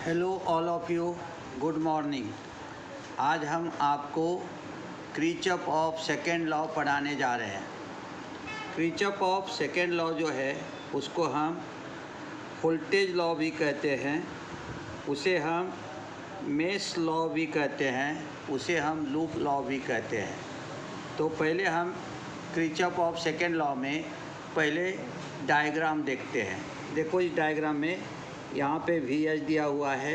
Hello all of you, good morning. आज हम आपको क्रीचअप ऑफ सेकेंड लॉ पढ़ाने जा रहे हैं। क्रीचअप ऑफ सेकेंड लॉ जो है उसको हम वोल्टेज लॉ भी कहते हैं, उसे हम मेश लॉ भी कहते हैं, उसे हम लूप लॉ भी कहते हैं। तो पहले हम क्रीचअप ऑफ सेकेंड लॉ में पहले डायग्राम देखते हैं। देखो इस डायग्राम में यहाँ पे VH दिया हुआ है,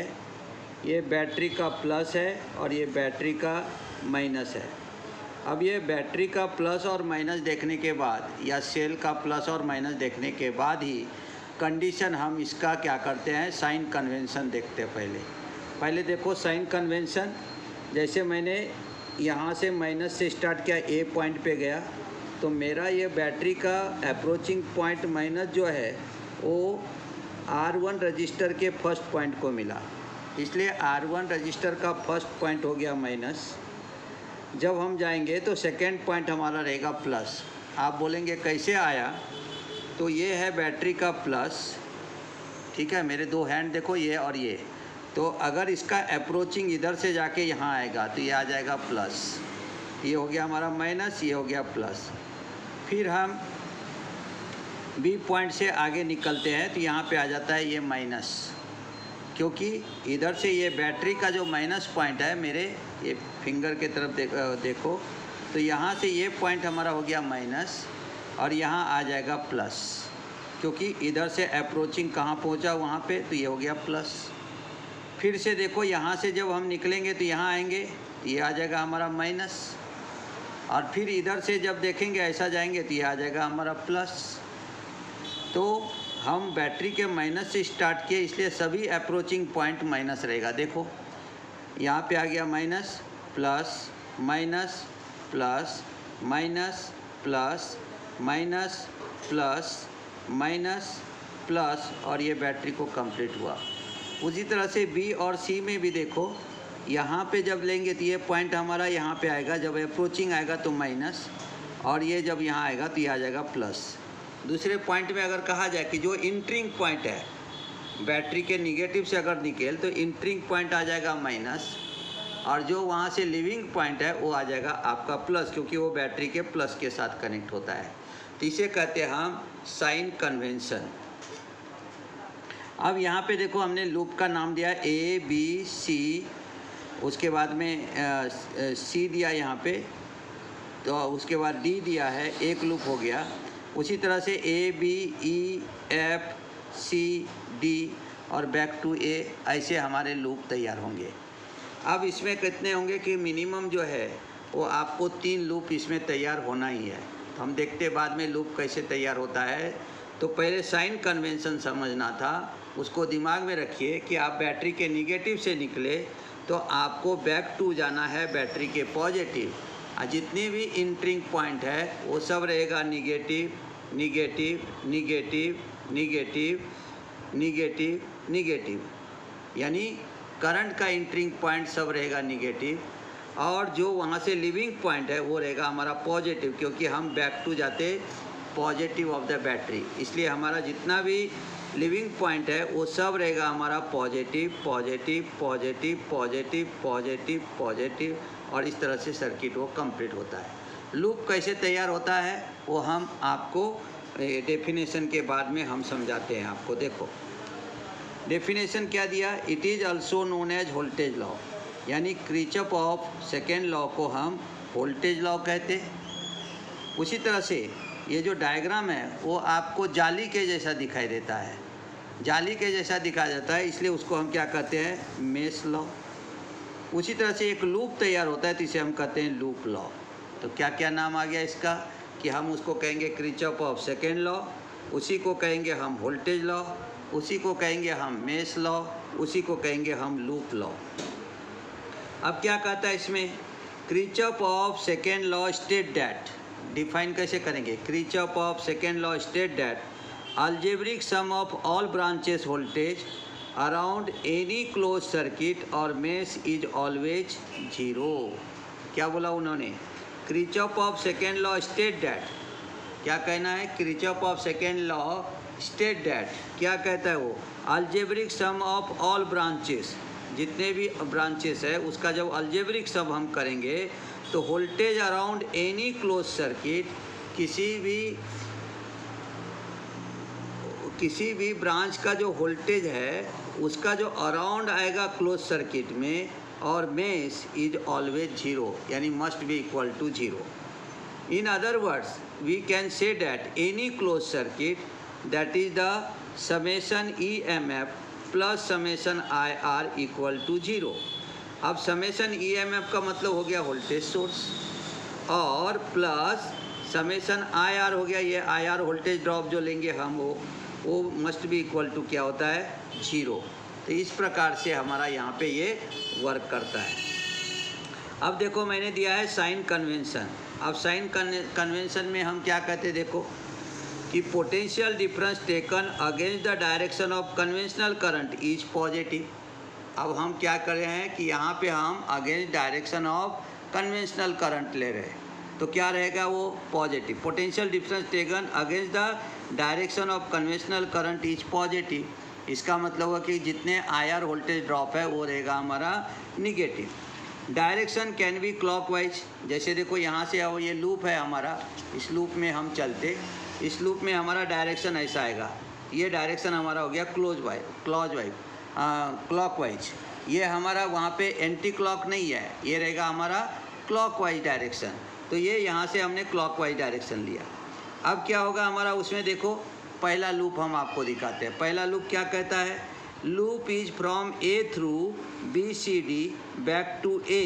ये बैटरी का प्लस है और ये बैटरी का माइनस है। अब ये बैटरी का प्लस और माइनस देखने के बाद या सेल का प्लस और माइनस देखने के बाद ही कंडीशन हम इसका क्या करते हैं, साइन कन्वेंशन देखते हैं। पहले देखो साइन कन्वेंशन। जैसे मैंने यहाँ से माइनस से स्टार्ट किया, A पॉइंट पे गया, तो मेरा ये बैटरी का अप्रोचिंग पॉइंट माइनस जो है वो R1 रजिस्टर के फर्स्ट पॉइंट को मिला, इसलिए R1 रजिस्टर का फर्स्ट पॉइंट हो गया माइनस। जब हम जाएंगे तो सेकेंड पॉइंट हमारा रहेगा प्लस। आप बोलेंगे कैसे आया, तो ये है बैटरी का प्लस, ठीक है। मेरे दो हैंड देखो, ये और ये। तो अगर इसका अप्रोचिंग इधर से जाके यहाँ आएगा तो ये आ जाएगा प्लस, ये हो गया हमारा माइनस, ये हो गया प्लस। फिर हम B पॉइंट से आगे निकलते हैं तो यहाँ पे आ जाता है ये माइनस, क्योंकि इधर से ये बैटरी का जो माइनस पॉइंट है, मेरे ये फिंगर के तरफ देखो, तो यहाँ से ये पॉइंट हमारा हो गया माइनस और यहाँ आ जाएगा प्लस, क्योंकि इधर से अप्रोचिंग कहाँ पहुँचा वहाँ पे, तो ये हो गया प्लस। फिर से देखो, यहाँ से जब हम निकलेंगे तो यहाँ आएंगे, ये आ जाएगा हमारा माइनस, और फिर इधर से जब देखेंगे ऐसा जाएंगे तो ये आ जाएगा हमारा प्लस। तो हम बैटरी के माइनस से स्टार्ट किए, इसलिए सभी अप्रोचिंग पॉइंट माइनस रहेगा। देखो यहाँ पे आ गया minus, plus, minus, plus, minus, plus, minus, plus, minus, plus, और ये बैटरी को कंप्लीट हुआ। उसी तरह से B और C में भी देखो, यहाँ पे जब लेंगे तो ये पॉइंट हमारा यहाँ पे आएगा, जब अप्रोचिंग आएगा तो माइनस, और ये जब यहाँ आएगा तो ये आ जाएगा प्लस। दूसरे पॉइंट में अगर कहा जाए कि जो इंटरिंग पॉइंट है बैटरी के निगेटिव से अगर निकल, तो इंटरिंग पॉइंट आ जाएगा माइनस, और जो वहाँ से लिविंग पॉइंट है वो आ जाएगा आपका प्लस, क्योंकि वो बैटरी के प्लस के साथ कनेक्ट होता है। तो इसे कहते हैं हम साइन कन्वेंशन। अब यहाँ पे देखो, हमने लूप का नाम दिया A B C, उसके बाद में C दिया यहाँ पे, तो उसके बाद D दिया है, एक लूप हो गया। उसी तरह से A B E F C D और बैक टू A, ऐसे हमारे लूप तैयार होंगे। अब इसमें कितने होंगे कि मिनिमम जो है वो आपको 3 लूप इसमें तैयार होना ही है। तो हम देखते बाद में लूप कैसे तैयार होता है। तो पहले साइन कन्वेंशन समझना था, उसको दिमाग में रखिए कि आप बैटरी के निगेटिव से निकले तो आपको बैक टू जाना है बैटरी के पॉजिटिव, और जितने भी इंटरिंग पॉइंट है वो सब रहेगा negative, negative, negative, negative, negative, negative, यानी करंट का इंटरिंग पॉइंट सब रहेगा निगेटिव, और जो वहाँ से लिविंग पॉइंट है वो रहेगा हमारा पॉजिटिव, क्योंकि हम बैक टू जाते पॉजिटिव ऑफ द बैटरी, इसलिए हमारा जितना भी लिविंग पॉइंट है वो सब रहेगा हमारा positive, positive, positive, positive, positive, positive, और इस तरह से सर्किट वो कंप्लीट होता है। लूप कैसे तैयार होता है वो हम आपको डेफिनेशन के बाद में हम समझाते हैं आपको। देखो डेफिनेशन क्या दिया, it is also known as voltage law, यानी क्रीचअप ऑफ सेकेंड लॉ को हम वोल्टेज लॉ कहते हैं। उसी तरह से ये जो डायग्राम है वो आपको जाली के जैसा दिखाई देता है, जाली के जैसा दिखाया जाता है, इसलिए उसको हम क्या कहते हैं, मेश लॉ। उसी तरह से एक लूप तैयार होता है तो इसे हम कहते हैं लूप लॉ। तो क्या क्या नाम आ गया इसका, कि हम उसको कहेंगे क्रीचअप ऑफ सेकेंड लॉ, उसी को कहेंगे हम वोल्टेज लॉ, उसी को कहेंगे हम मेश लॉ, उसी को कहेंगे हम लूप लॉ। अब क्या कहता है इसमें, Kirchhoff of second law state that, define कैसे करेंगे, Kirchhoff of second law state that algebraic sum of all branches voltage around any close circuit और मेश इज ऑलवेज 0। क्या बोला उन्होंने, Kirchhoff of second law state that, क्या कहना है, Kirchhoff of second law state that, क्या कहता है वो, algebraic sum of all branches, जितने भी ब्रांचेस है उसका जब अलजेब्रिक सम हम करेंगे तो voltage around any close circuit, किसी भी ब्रांच का जो वोल्टेज है उसका जो अराउंड आएगा क्लोज सर्किट में और मेश इज ऑलवेज जीरो, यानी must be equal to zero. In other words we can say that any close circuit that is the summation EMF plus summation IR equal to zero. अब summation EMF का मतलब हो गया voltage source और plus summation IR हो गया, ये IR voltage drop जो लेंगे हम वो मस्ट भी इक्वल टू क्या होता है, जीरो। तो इस प्रकार से हमारा यहाँ पे ये वर्क करता है। अब देखो मैंने दिया है साइन कन्वेंशन। अब साइन कन्वेंशन में हम क्या कहते हैं, देखो कि potential difference taken against the direction of conventional current is positive. अब हम क्या कर रहे हैं कि यहाँ पे हम against direction of conventional current ले रहे हैं, तो क्या रहेगा वो positive. Potential difference taken against the direction of conventional current is positive, इसका मतलब हुआ कि जितने IR वोल्टेज ड्रॉप है वो रहेगा हमारा negative. Direction can be clockwise, जैसे देखो यहाँ से अब ये लूप है हमारा, इस लूप में हम चलते, इस लूप में हमारा डायरेक्शन ऐसा आएगा, ये डायरेक्शन हमारा हो गया क्लॉकवाइज। ये हमारा वहाँ पे एंटी क्लॉक नहीं है, ये रहेगा हमारा क्लॉकवाइज डायरेक्शन, तो ये यहाँ से हमने क्लॉकवाइज डायरेक्शन लिया। अब क्या होगा हमारा उसमें, देखो पहला लूप हम आपको दिखाते हैं। पहला लूप क्या कहता है, loop is from A through BCD back to A।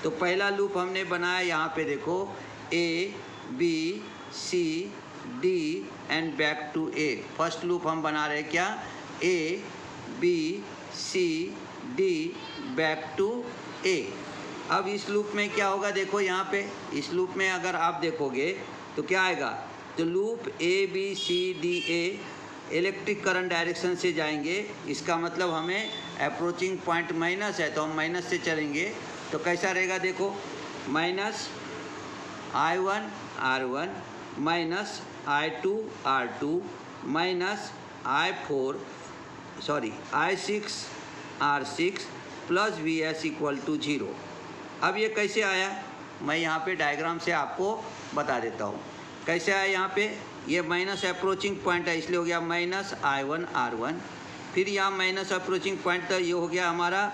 तो पहला लूप हमने बनाया यहाँ पे देखो A B C D and back to A। First loop हम बना रहे क्या, A B C D back to A। अब इस लूप में क्या होगा, देखो यहाँ पे इस लूप में अगर आप देखोगे तो क्या आएगा, तो loop A B C D A electric current direction से जाएंगे, इसका मतलब हमें अप्रोचिंग पॉइंट माइनस है तो हम माइनस से चलेंगे, तो कैसा रहेगा देखो, minus I1 R1 minus I2 R2 minus I6 R6 plus VS equal to zero. अब ये कैसे आया, मैं यहाँ पे डायग्राम से आपको बता देता हूँ कैसे आया। यहाँ पे ये माइनस अप्रोचिंग पॉइंट है, इसलिए हो गया माइनस I1 R1, फिर यहाँ माइनस अप्रोचिंग पॉइंट तो ये हो गया हमारा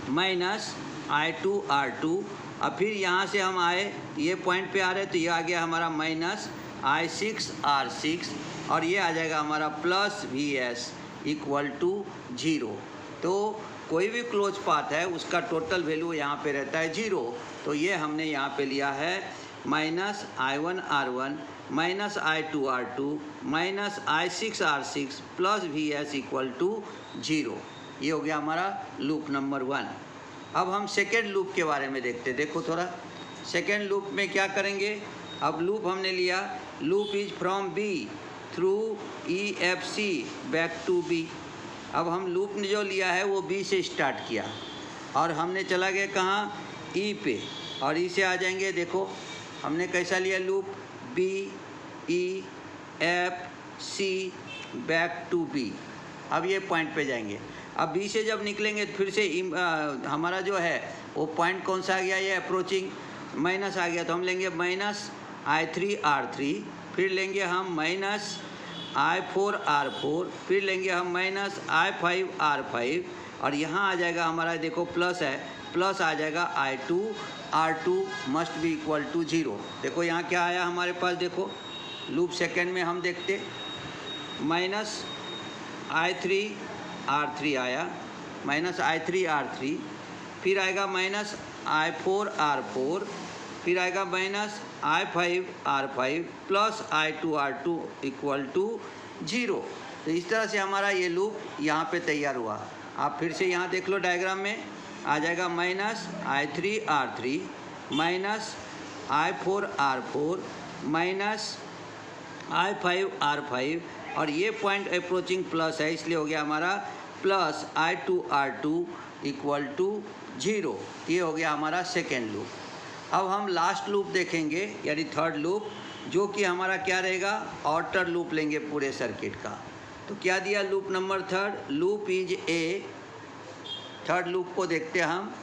माइनस I2 R2, और फिर यहाँ से हम आए ये पॉइंट पे आ रहे तो ये आ गया हमारा माइनस I6 R6, और ये आ जाएगा हमारा plus VS equal to zero. तो कोई भी क्लोज पाथ है उसका टोटल वैल्यू यहाँ पे रहता है जीरो, तो ये हमने यहाँ पे लिया है minus I1 R1 minus I2 R2 minus I6 R6 plus VS equal to zero. ये हो गया हमारा लूप नंबर 1। अब हम सेकेंड लूप के बारे में देखते, देखो थोड़ा सेकेंड लूप में क्या करेंगे। अब लूप हमने लिया, loop is from B through EFC back to B। अब हम लूप ने जो लिया है वो B से स्टार्ट किया और हमने चला गया कहाँ, E पे, और E से आ जाएंगे, देखो हमने कैसा लिया loop, B E F C back to B। अब ये पॉइंट पे जाएंगे, अब B से जब निकलेंगे तो फिर से हमारा जो है वो पॉइंट कौन सा आ गया, ये अप्रोचिंग माइनस आ गया, तो हम लेंगे माइनस I3 R3, फिर लेंगे हम माइनस I4 R4, फिर लेंगे हम माइनस I5 R5, और यहाँ आ जाएगा हमारा देखो प्लस है, प्लस आ जाएगा I2 R2 must be equal to zero. देखो यहाँ क्या आया हमारे पास, देखो लूप सेकेंड में हम देखते माइनस I3 R3 आया, माइनस I3 R3, फिर आएगा माइनस I4 R4, फिर आएगा minus I5 R5 plus I2 R2 equal to zero. तो इस तरह से हमारा ये लूप यहाँ पे तैयार हुआ। आप फिर से यहाँ देख लो डायग्राम में आ जाएगा minus I3 R3 minus I4 R4 minus I5 R5, और ये पॉइंट अप्रोचिंग प्लस है इसलिए हो गया हमारा plus I2 R2 equal to zero. ये हो गया हमारा सेकेंड लूप। अब हम लास्ट लूप देखेंगे यानी थर्ड लूप। जो कि हमारा क्या रहेगा, आउटर लूप लेंगे पूरे सर्किट का। तो क्या दिया loop number third, loop is A, third loop को देखते हैं हम,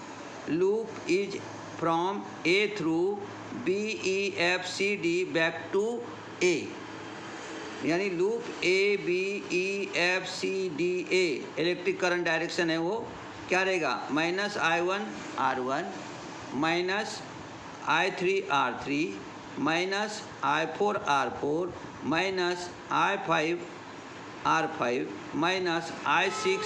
loop is from A through B E F C D back to A, यानी loop A B E F C D A electric current direction है, वो क्या रहेगा, minus I1 minus I3 minus I4 minus I5 minus I6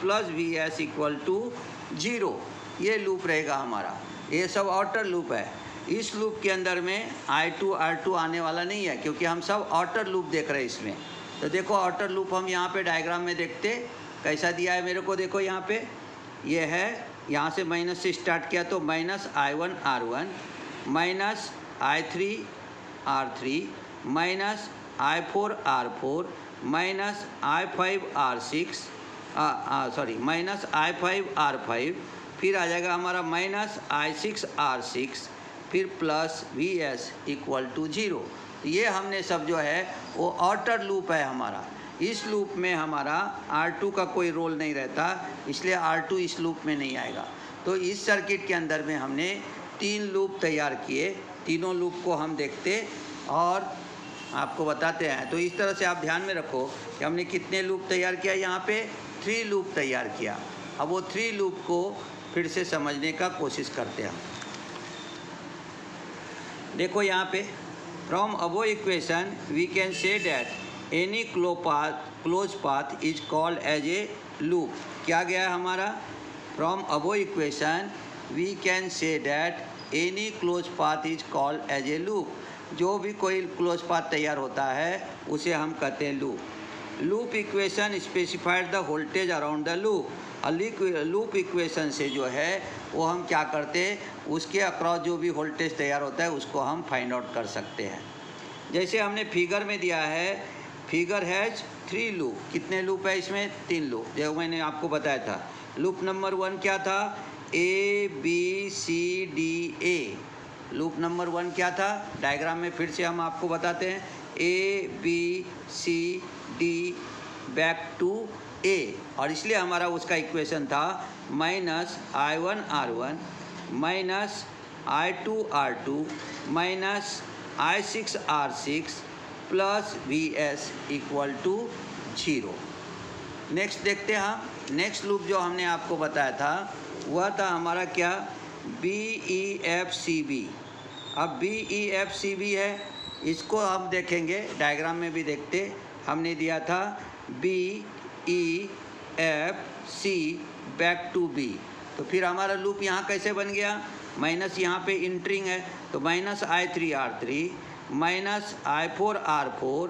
plus VS equal to 0। ये loop रहेगा हमारा, ये सब आउटर लूप है। इस लूप के अंदर में I2 R2 आने वाला नहीं है, क्योंकि हम सब आउटर लूप देख रहे हैं इसमें। तो देखो आउटर लूप हम यहाँ पे डायग्राम में देखते कैसा दिया है मेरे को, देखो यहाँ पे ये है, यहाँ से माइनस से स्टार्ट किया तो minus I1 R1 minus I3 minus I4 R4 minus I5 R6 minus I5 R5, फिर आ जाएगा हमारा माइनस I6 R6, फिर प्लस VS इक्वल टू 0। ये हमने सब जो है वो आउटर लूप है हमारा। इस लूप में हमारा R2 का कोई रोल नहीं रहता, इसलिए R2 इस लूप में नहीं आएगा। तो इस सर्किट के अंदर में हमने 3 लूप तैयार किए, तीनों लूप को हम देखते और आपको बताते हैं। तो इस तरह से आप ध्यान में रखो कि हमने कितने लूप तैयार किया, यहाँ पे 3 लूप तैयार किया। अब वो 3 लूप को फिर से समझने का कोशिश करते हैं। देखो यहाँ पे, from above equation we can say that any close path is called as a loop. क्या गया है हमारा, from above equation we can say that any close path is called as a loop. जो भी कोई क्लोज पाथ तैयार होता है उसे हम कहते हैं loop. Loop equation specified the voltage around the loop. Loop equation से जो है वो हम क्या करते हैं, उसके अक्रॉस जो भी वोल्टेज तैयार होता है उसको हम फाइंड आउट कर सकते हैं। जैसे हमने फिगर में दिया है, फिगर हैज 3 लूप। कितने लूप है इसमें, 3 लूप, जो मैंने आपको बताया था। लूप नंबर 1 क्या था, ABCDA। लूप नंबर 1 क्या था, डायग्राम में फिर से हम आपको बताते हैं, ABCD बैक टू A, और इसलिए हमारा उसका इक्वेशन था minus I1 R1 minus I2 R2 minus I6 R6 plus VS equal to 0। Next देखते हैं हम, नेक्स्ट लूप जो हमने आपको बताया था वह था हमारा क्या, BEFCB। अब BEFCB है, इसको हम देखेंगे, डायग्राम में भी देखते, हमने दिया था BEFC बैक टू B। तो फिर हमारा लूप यहाँ कैसे बन गया, माइनस यहाँ पे इंटरिंग है तो minus I3 R3 minus I4 R4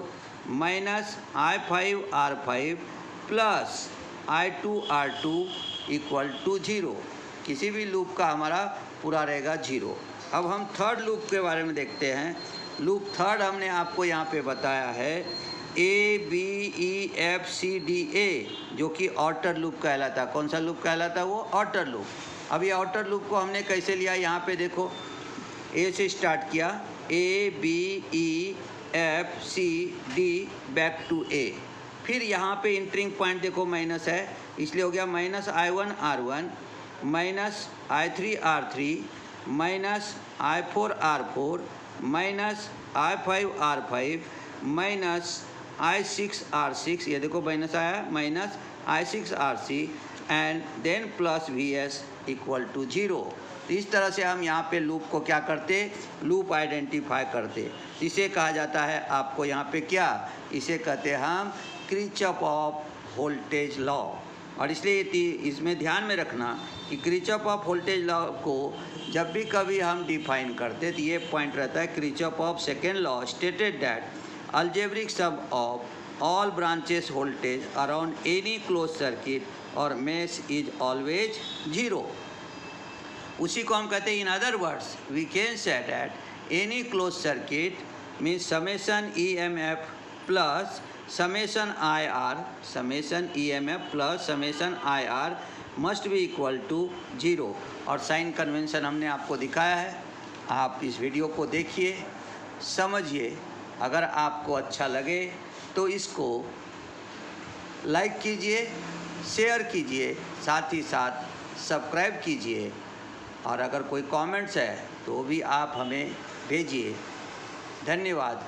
minus I5 R5 plus I2 R2 equal to 0। किसी भी लूप का हमारा पूरा रहेगा 0। अब हम थर्ड लूप के बारे में देखते हैं। लूप थर्ड हमने आपको यहाँ पे बताया है ABEFCDA, जो कि आउटर लूप कहलाता। कौन सा लूप कहलाता, वो आउटर लूप। अब ये आउटर लूप को हमने कैसे लिया, यहाँ पे देखो, A से स्टार्ट किया, ABEFCD बैक टू A। फिर यहाँ पे इंटरिंग पॉइंट देखो माइनस है, इसलिए हो गया minus I1 R1 minus I3 R3 minus I4 R4 minus I5 R5 minus I6 R6, ये देखो माइनस आया, minus I6 RC and then plus VS equal to 0। इस तरह से हम यहाँ पे लूप को क्या करते, लूप आइडेंटिफाई करते। इसे कहा जाता है आपको यहाँ पे क्या, इसे कहते हैं हम किरचॉफ ऑफ वोल्टेज लॉ। और इसलिए इसमें ध्यान में रखना कि किरचॉफ ऑफ वोल्टेज लॉ को जब भी कभी हम डिफाइन करते तो ये पॉइंट रहता है, Kirchhoff of second law stated that algebraic sum of all branches voltage around any closed circuit or mesh is always 0। उसी को हम कहते हैं, in other words we can say that any closed circuit means summation EMF plus summation IR, summation EMF plus summation IR must be equal to 0। और sign convention हमने आपको दिखाया है, आप इस वीडियो को देखिए समझिए। अगर आपको अच्छा लगे तो इसको लाइक कीजिए, शेयर कीजिए, साथ ही साथ सब्सक्राइब कीजिए। और अगर कोई कमेंट्स है तो भी आप हमें भेजिए। धन्यवाद।